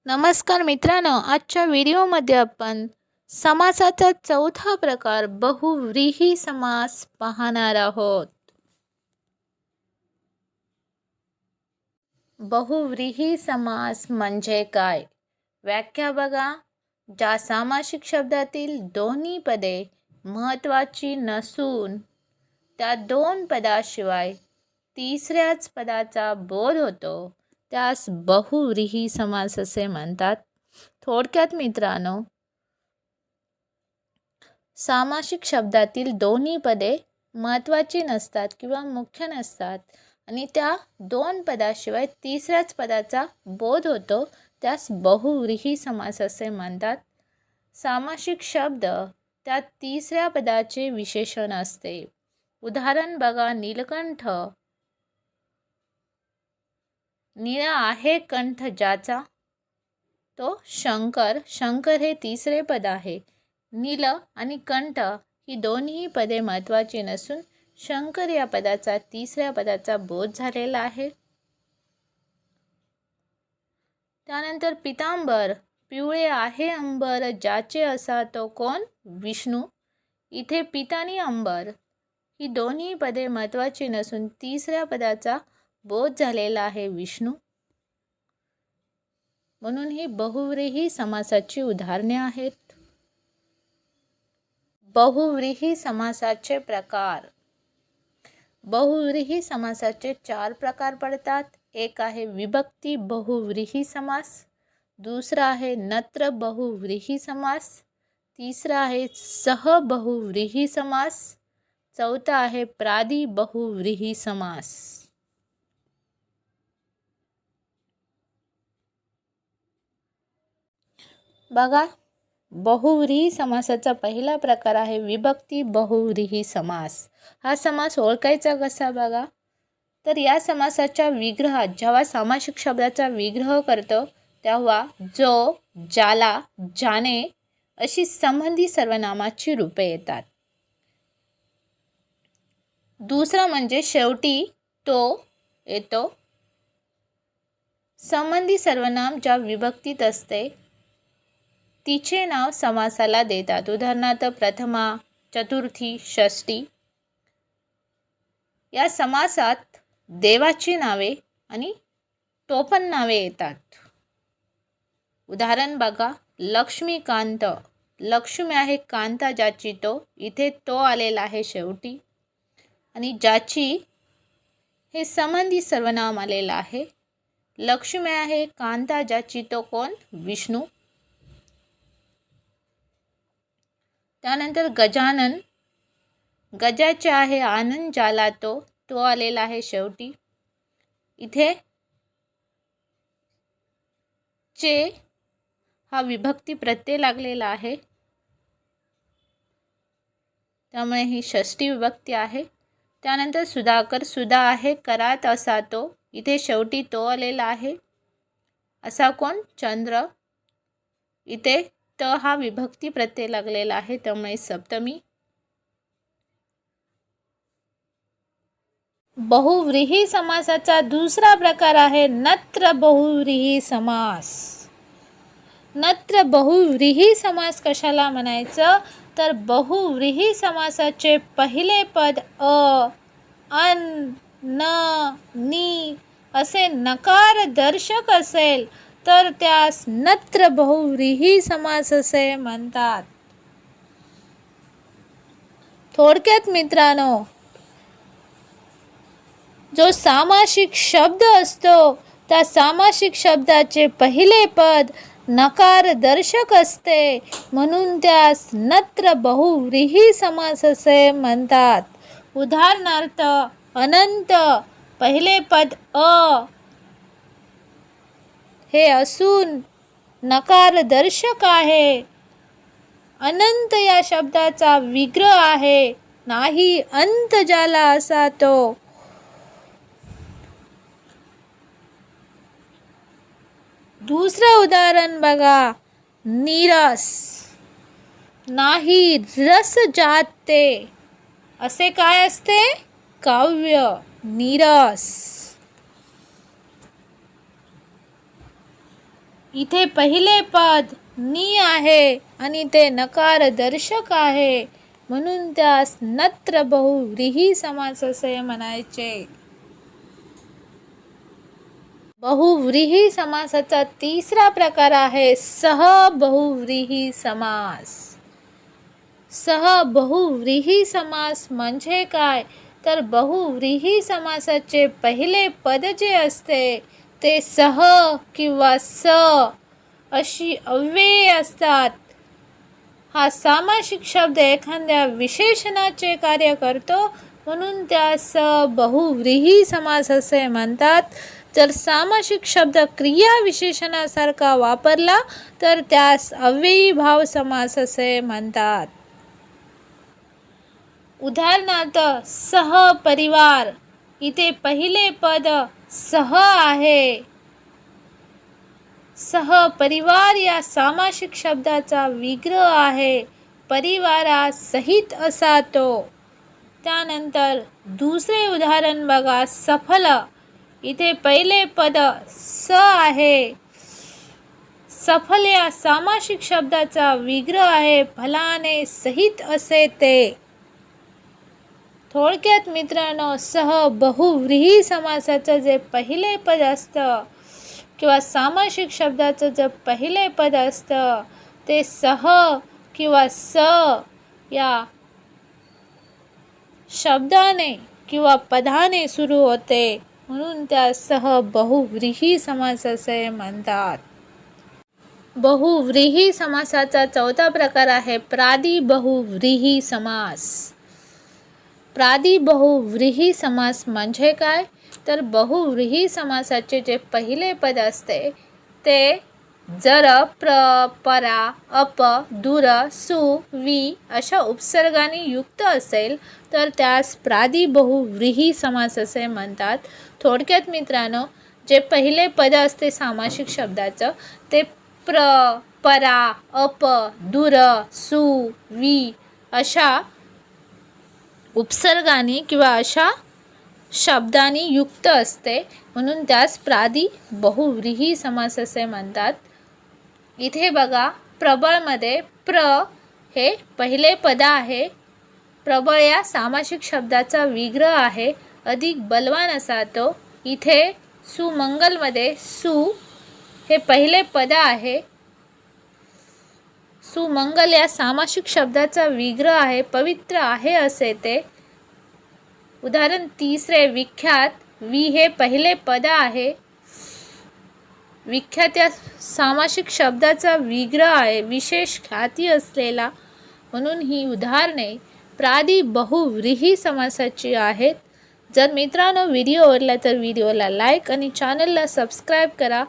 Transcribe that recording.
नमस्कार मित्रांनो, आजच्या व्हिडिओमध्ये आपण समासाचा चौथा प्रकार बहुव्रीही समास पाहणार आहोत. बहुव्रीही समास म्हणजे काय? व्याख्या बघा. ज्या सामासिक शब्दातील दोन्ही पदे महत्त्वाची नसून त्या दोन पदाशिवाय तिसऱ्याच पदाचा बोध होतो त्यास बहुव्रीही समास असे म्हणतात. थोडक्यात मित्रांनो, सामासिक शब्दातील दोन्ही पदे महत्त्वाची नसतात किंवा मुख्य नसतात आणि त्या दोन पदाशिवाय तिसऱ्याच पदाचा बोध होतो त्यास बहुव्रीही समास असे म्हणतात. सामासिक शब्द त्या तिसऱ्या पदाचे विशेषण असते. उदाहरण बघा. नीलकंठ. नीळ आहे कंठ ज्याचा, तो शंकर. शंकर हे तिसरे पद आहे. नील आणि कंठ ही दोन्ही पदे महत्त्वाची नसून शंकर या पदाचा तिसऱ्या पदाचा बोध झालेला आहे. त्यानंतर पितांबर. पिवळे आहे अंबर ज्याचे असा तो कोण? विष्णू. इथे पिता आणि अंबर ही दोन्ही पदे महत्त्वाची नसून तिसऱ्या पदाचा बोध झालेला आहे विष्णू. म्हणून ही बहुव्रीही समासाची उदाहरणे आहेत. बहुव्रीही समासाचे प्रकार. बहुव्रीही समासाचे 4 प्रकार पडतात. एक आहे विभक्ती बहुव्रीही समास, दुसरा आहे नत्र बहुव्रीही समास, तिसरा आहे सहबहुव्रीही समास, चौथा आहे प्रादि बहुव्रीही समास. बघा, बहुव्रीही समासाचा पहिला प्रकार आहे विभक्ती बहुव्रीही समास. हा समास ओळखायचा कसा बघा. तर या समासाच्या विग्रहात जेव्हा सामासिक शब्दाचा विग्रह करतो तेव्हा जो, ज्याला, ज्याने अशी संबंधी सर्वनामाची रूपे येतात. दुसरा म्हणजे शेवटी तो येतो. संबंधी सर्वनाम ज्या विभक्तीत असते तिचे नाव समासाला देतात. उदाहरणार्थ प्रथमा, चतुर्थी, षष्ठी. या समासात देवाची नावे आणि टोपण नावे येतात. उदाहरण बघा. लक्ष्मीकांत. लक्ष्मी आहे कांता ज्याची तो, इथे तो आलेला आहे शेवटी. आणि ज्याची हे संबंधी सर्वनाम आलेलं आहे. लक्ष्मी आहे कांता ज्याची तो कोण? विष्णू. त्यानंतर गजानन. गजाचे आहे आनंद ज्याला तो, तो आलेला आहे शेवटी. इथे चे हा विभक्ती प्रत्यय लागलेला आहे, त्यामुळे ही षष्ठी विभक्ती आहे. त्यानंतर सुधाकर. सुधा आहे करात असा तो, इथे शेवटी तो आलेला आहे. असा कोण? चंद्र. इथे त हा विभक्ती प्रत्यय लागलेला आहे, त्यामुळे सप्तमी. बहुव्रीही समासाचा दुसरा प्रकार आहे नत्र बहुव्रीही समास. नत्र बहुव्रीही समास कशाला म्हणायचं? तर बहुव्रीही समासाचे पहिले पद अ, अन, न, नी असे नकार दर्शक असेल तर त्यास नत्र बहुव्रीही समास असे म्हणतात. थोडक्यात मित्रांनो, जो सामासिक शब्द असतो त्या सामासिक शब्दाचे पहिले पद नकार दर्शक असते म्हणून त्यास नत्र बहुव्रीही समास असे म्हणतात. उदाहरणार्थ अनंत. पहिले पद अ हे असून नकार दर्शक आहे. अनंत या शब्दाचा विग्रह आहे. नाही अंत ज्याला असा तो. दुसरं उदाहरण बघा. नीरस. नाही रस जात ते, असे काय असते? काव्य. नीरस. इथे पहिले पद नी आहे आणि ते नकारदर्शक आहे, म्हणून त्यास नत्र बहुव्रीही समास असे म्हणायचे. बहुव्रीही समासाचा तिसरा प्रकार आहे सहबहुव्रीही समास. सहबहुव्रीही समास म्हणजे काय, तर बहुव्रीही समासाचे पहिले पद जे असते ते सह किंवा स अशी अव्यये असतात. हा सामासिक शब्द एखाद्या विशेषणाचे कार्य करतो, म्हणून त्यास बहुव्रीही समास असे म्हणतात. जर सामासिक शब्द क्रिया विशेषणासारखा वापरला तर त्यास अव्ययी भाव समास असे म्हणतात. उदाहरणार्थ सहपरिवार. इथे पहिले पद सह आहे. सहपरिवार या सामासिक शब्दाचा विग्रह आहे. परिवारासहित असा तो. त्यानंतर दुसरे उदाहरण बघा, सफल. इथे पहिले पद स आहे. सफल या सामासिक शब्दाचा विग्रह आहे. फलाने सहित असे ते. थोडक्यात मित्रांनो, सहबहुव्रीही समासाचं जे पहिले पद असतं किंवा सामासिक शब्दाचं जे पहिले पद असतं ते सह किंवा स या शब्दाने किंवा पदाने सुरू होते, म्हणून त्या सहबहुव्रीही समास असे म्हणतात. बहुव्रीही समासाचा चौथा प्रकार आहे प्रादिबहुव्रीही समास. प्रादिबहुव्रीही समास म्हणजे काय, तर बहुव्रीही समासाचे जे पहिले पद असते ते जर प्र, परा, अप, दुर, सु, वि अशा उपसर्गाने युक्त असेल तर त्यास प्रादिबहुव्रीही समास असे म्हणतात. थोडक्यात मित्रांनो, जे पहिले पद असते सामासिक शब्दाचं ते प्र, परा, अप, दुर, सु, वि अशा उपसर्गाने किंवा अशा शब्दांनी युक्त असते, म्हणून त्यास प्रादिबहुव्रीही समास असे म्हणतात. इथे बघा, प्रबळमध्ये प्र हे पहिले पद आहे. प्रबळ या सामासिक शब्दाचा विग्रह आहे. अधिक बलवान असा तो. इथे सुमंगलमध्ये सु हे पहिले पद आहे. सुमंगल या सामासिक शब्दाचा विग्रह आहे. पवित्र आहे असे ते. उदाहरण तिसरे, विख्यात. वि हे पहिले पद आहे. विख्यात या सामासिक शब्दाचा विग्रह आहे, विशेष ख्याती असलेला, म्हणून ही उदाहरणे प्रादिबहुव्रीही समासाची आहेत. जर मित्रांनो व्हिडिओ आवडला तर व्हिडिओला लाईक आणि चॅनलला सबस्क्राईब करा.